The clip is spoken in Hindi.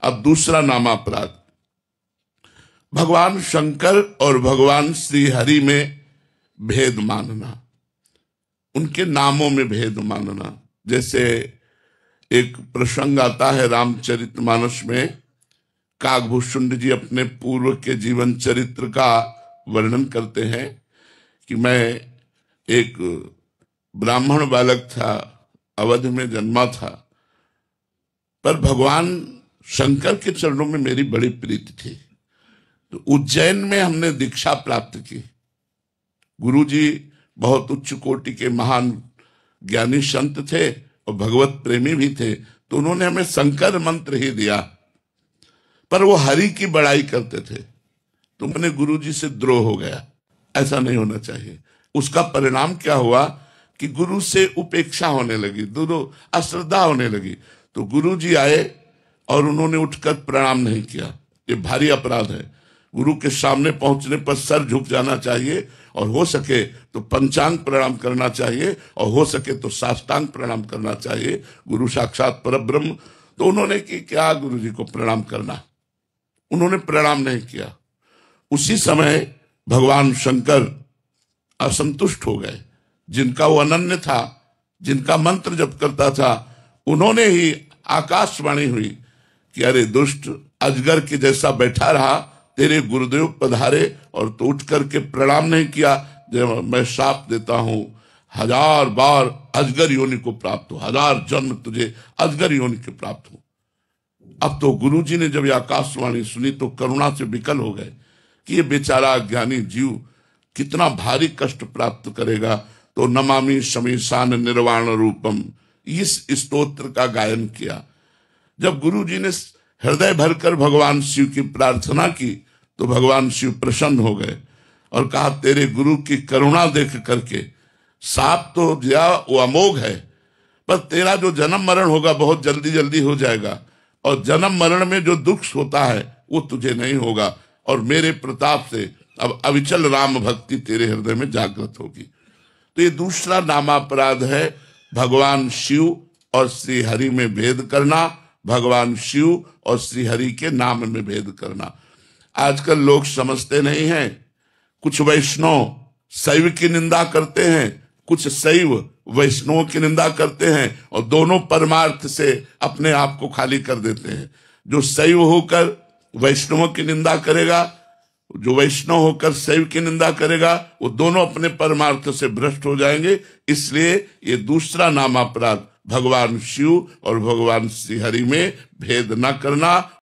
अब दूसरा नामापराध, भगवान शंकर और भगवान श्री हरि में भेद मानना, उनके नामों में भेद मानना। जैसे एक प्रसंग आता है रामचरितमानस में, काकभूषुंड जी अपने पूर्व के जीवन चरित्र का वर्णन करते हैं कि मैं एक ब्राह्मण बालक था, अवध में जन्मा था, पर भगवान शंकर के चरणों में मेरी बड़ी प्रीति थी, तो उज्जैन में हमने दीक्षा प्राप्त की। गुरुजी बहुत उच्च कोटि के महान ज्ञानी संत थे और भगवत प्रेमी भी थे, तो उन्होंने हमें शंकर मंत्र ही दिया, पर वो हरि की बड़ाई करते थे, तो मैंने गुरुजी से द्रोह हो गया। ऐसा नहीं होना चाहिए। उसका परिणाम क्या हुआ कि गुरु से उपेक्षा होने लगी, दोनों अश्रद्धा होने लगी। तो गुरुजी आए और उन्होंने उठकर प्रणाम नहीं किया। ये भारी अपराध है। गुरु के सामने पहुंचने पर सर झुक जाना चाहिए, और हो सके तो पंचांग प्रणाम करना चाहिए, और हो सके तो साष्टांग प्रणाम करना चाहिए। गुरु साक्षात परब्रह्म। तो उन्होंने कि क्या गुरु जी को प्रणाम करना, उन्होंने प्रणाम नहीं किया। उसी समय भगवान शंकर असंतुष्ट हो गए। जिनका वो अनन्य था, जिनका मंत्र जप करता था, उन्होंने ही आकाशवाणी हुई कि अरे दुष्ट, अजगर के जैसा बैठा रहा, तेरे गुरुदेव पधारे और तो उठ करके प्रणाम नहीं किया। जब मैं शाप देता हूं 1000 बार अजगर योनि को प्राप्त हो, 1000 जन्म तुझे अजगर योनि के प्राप्त हो। अब तो गुरुजी ने जब यह आकाशवाणी सुनी तो करुणा से विकल हो गए कि ये बेचारा ज्ञानी जीव कितना भारी कष्ट प्राप्त करेगा। तो नमामि शमीशान निर्वाण रूपम, इस स्तोत्र का गायन किया। जब गुरुजी ने हृदय भरकर भगवान शिव की प्रार्थना की तो भगवान शिव प्रसन्न हो गए और कहा, तेरे गुरु की करुणा देख करके साप तो दिया वो अमोघ है, पर तेरा जो जन्म मरण होगा बहुत जल्दी जल्दी हो जाएगा, और जन्म मरण में जो दुख होता है वो तुझे नहीं होगा, और मेरे प्रताप से अब अविचल राम भक्ति तेरे हृदय में जागृत होगी। तो ये दूसरा नामापराध है, भगवान शिव और श्री हरि में भेद करना, भगवान शिव और श्री हरि के नाम में भेद करना। आजकल लोग समझते नहीं हैं। कुछ वैष्णव शैव की निंदा करते हैं, कुछ शैव वैष्णव की निंदा करते हैं, और दोनों परमार्थ से अपने आप को खाली कर देते हैं। जो शैव होकर वैष्णव की निंदा करेगा, जो वैष्णव होकर शैव की निंदा करेगा, वो दोनों अपने परमार्थ से भ्रष्ट हो जाएंगे। इसलिए ये दूसरा नामापराध, भगवान शिव और भगवान श्री हरि में भेद न करना।